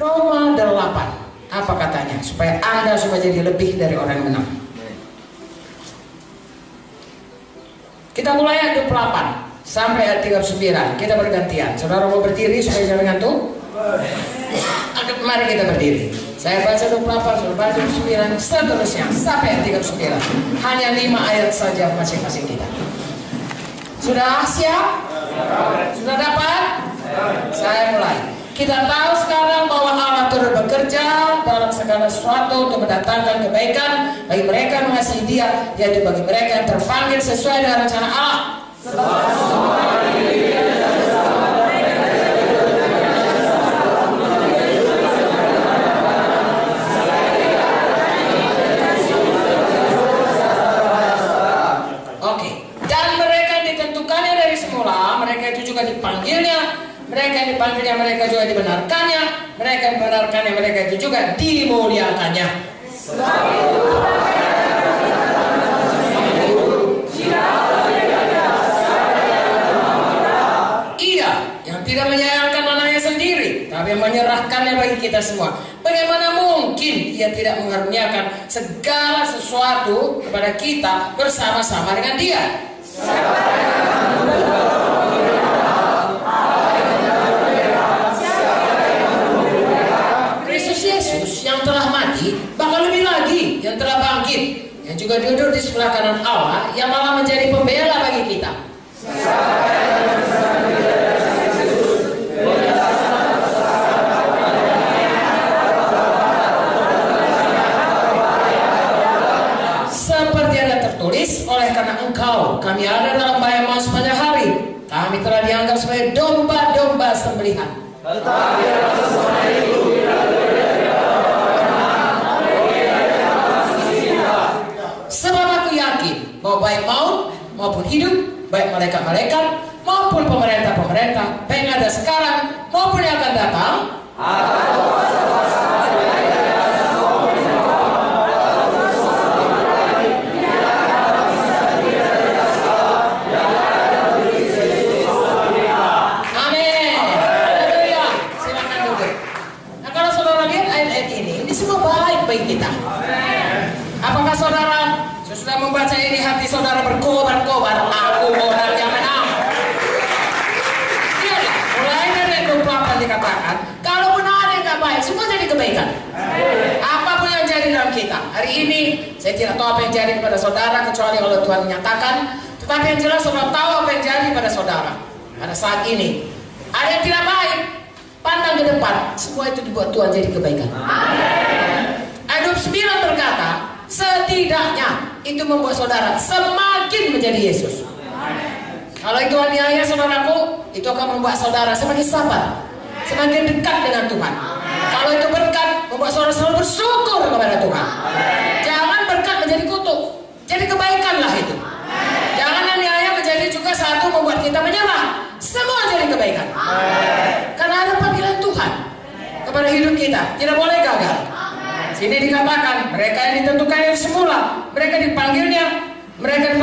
Roma 8. Apa katanya? Supaya Anda jadi lebih dari orang yang menang. Kita mulai ayat 28 sampai ayat 39. Kita bergantian. Saudara mau berdiri supaya jangan ngantuk? Mari kita berdiri. Saya baca 28, saudara baca 29, seterusnya sampai ayat 39. Hanya 5 ayat saja masing-masing kita. Sudah siap? Sudah dapat? Saya mulai. Kita tahu sekarang bahwa Allah turut bekerja dalam segala sesuatu untuk mendatangkan kebaikan bagi mereka yang mengasihi Dia, yaitu bagi mereka yang terpanggil sesuai dengan rencana Allah. Oke. Dan mereka yang ditentukannya dari semula, mereka itu juga dipanggilnya. Mereka yang dipanggilnya, mereka juga dibenarkannya. Mereka yang dibenarkannya, mereka itu juga dimuliakannya. Ia yang tidak menyayangkan anaknya sendiri, tapi menyerahkannya bagi kita semua. Bagaimana mungkin Ia tidak mengaruniakan segala sesuatu kepada kita bersama-sama dengan Dia? Yang telah mati, bahkan lebih lagi yang telah bangkit, yang juga duduk di sebelah kanan Allah, yang malah menjadi pembela bagi kita. Seperti ada tertulis, oleh karena Engkau kami ada dalam bahaya maut sepanjang hari. Kami telah dianggap sebagai domba-domba sembelihan. Tetapi atas semua itu sebab aku yakin bahwa baik maut maupun hidup, baik malaikat-malaikat maupun pemerintah-pemerintah, baik yang ada sekarang maupun yang akan datang, amin. Haleluya. Silakan duduk. Nah, kalau saudara lihat ayat-ayat ini semua baik bagi kita. Apakah saudara sesudah membaca ini hati saudara berkobar-kobar? Aku orang yang menang. Iya, mulai dari ayat 28 dikatakan, kalau benar yang nggak baik, semua jadi kebaikan. Apapun yang jadi dalam kita. Hari ini saya tidak tahu apa yang jadi kepada saudara kecuali kalau Tuhan menyatakan. Tetapi yang jelas saudara tahu apa yang jadi pada saudara pada saat ini. Ada yang tidak baik, pandang ke depan, semua itu dibuat Tuhan jadi kebaikan. Ayat 29 berkata, setidaknya itu membuat saudara semakin menjadi Yesus. Kalau itu aniaya saudaraku, itu akan membuat saudara semakin sabar, semakin dekat dengan Tuhan. Kalau itu berkat, membuat saudara selalu bersyukur kepada Tuhan. Jangan berkat menjadi kutuk, jadi kebaikanlah itu. Jangan aniaya menjadi juga satu membuat kita menyerah. Semua jadi kebaikan. Karena ada panggilan Tuhan kepada hidup kita, tidak boleh gagal. Sini dikatakan mereka yang ditentukan yang semula, mereka dipanggilnya, mereka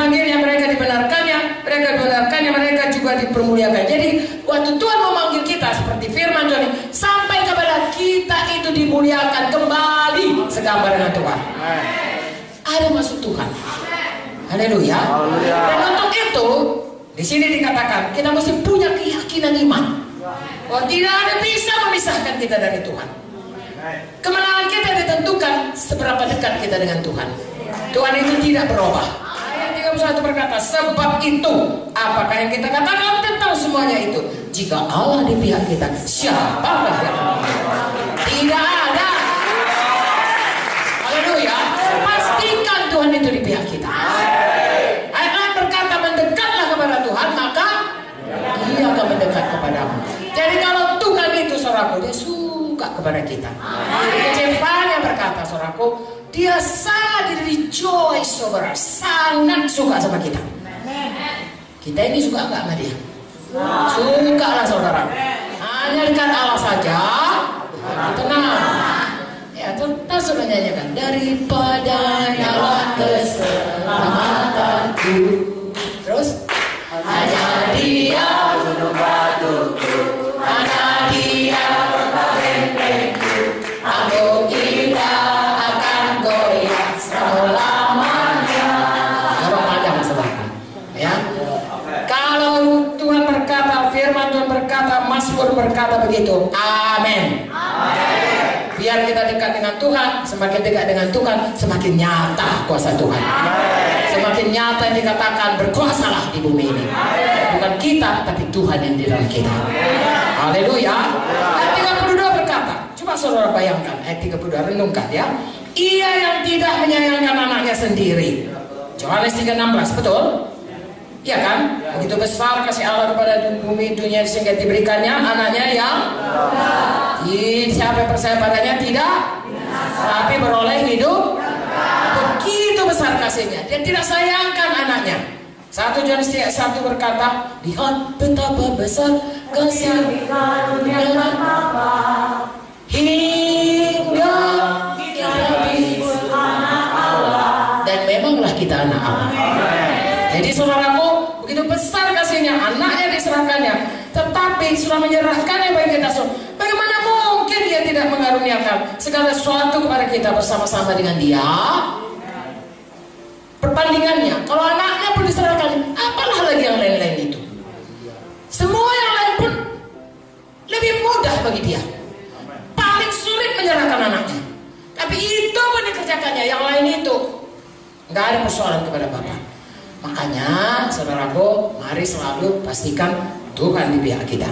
dibenarkannya, mereka juga dipermuliakan. Jadi waktu Tuhan memanggil kita seperti firman Tuhan, sampai kepada kita itu dimuliakan kembali segambar dengan Tuhan. Ada maksud Tuhan. Haleluya. Dan untuk itu di sini dikatakan kita mesti punya keyakinan iman bahwa tidak ada bisa memisahkan kita dari Tuhan. Kemenangan kita ditentukan seberapa dekat kita dengan Tuhan. Tuhan itu tidak berubah. Ayat 31 berkata, sebab itu apakah yang kita katakan tentang semuanya itu, jika Allah di pihak kita, siapakah yang tidak ada. Haleluya. Pastikan Tuhan itu di pihak kita. Ayat lain berkata, mendekatlah kepada Tuhan, maka Dia akan mendekat kepadamu. Jadi kalau Tuhan itu saudaraku, Dia suka kepada kita. Jefanya berkata saudaraku, Dia sangat rejoice saudara, sangat suka sama kita. Kita ini suka enggak sama Dia? Suka lah saudara. Hanya dekat Allah saja, tenang. Ya, kita sudah nyanyikan daripada nyala keselamatanku. Terus hanya Dia gunung batuku, hanya Dia kota bentengku. bersyukur berkata begitu. Amin. Biar kita dekat dengan Tuhan, semakin dekat dengan Tuhan, semakin nyata kuasa Tuhan. Semakin nyata yang dikatakan berkuasalah di bumi ini. Bukan kita, tapi Tuhan yang di dalam kita. Haleluya. Ayat 32 berkata, coba saudara bayangkan ayat 32, renungkan ya. Ia yang tidak menyayangkan anaknya sendiri. Yohanes 3:16, betul? Iya kan? Begitu besar kasih Allah kepada bumi dunia sehingga diberikannya anaknya yang siapa yang percaya padanya tidak tapi beroleh hidup. Begitu besar kasihnya, dia tidak sayangkan anaknya. 1 Yohanes 1 berkata, lihat betapa besar kasih karunia Bapa hingga kita disebut anak Allah. Dan memanglah kita anak Allah. Jadi saudaraku, begitu besar kasihnya, anaknya diserahkannya, tetapi sudah menyerahkannya bagi kita semua. Bagaimana mungkin dia tidak mengaruniakan segala sesuatu kepada kita bersama-sama dengan dia? Perbandingannya, kalau anaknya pun diserahkan, apalah lagi yang lain-lain itu? Semua yang lain pun lebih mudah bagi dia. Paling sulit menyerahkan anaknya, tapi itu pun dikerjakannya. Yang lain itu nggak ada persoalan kepada Bapa. Makanya saudaraku, mari selalu pastikan Tuhan di pihak kita.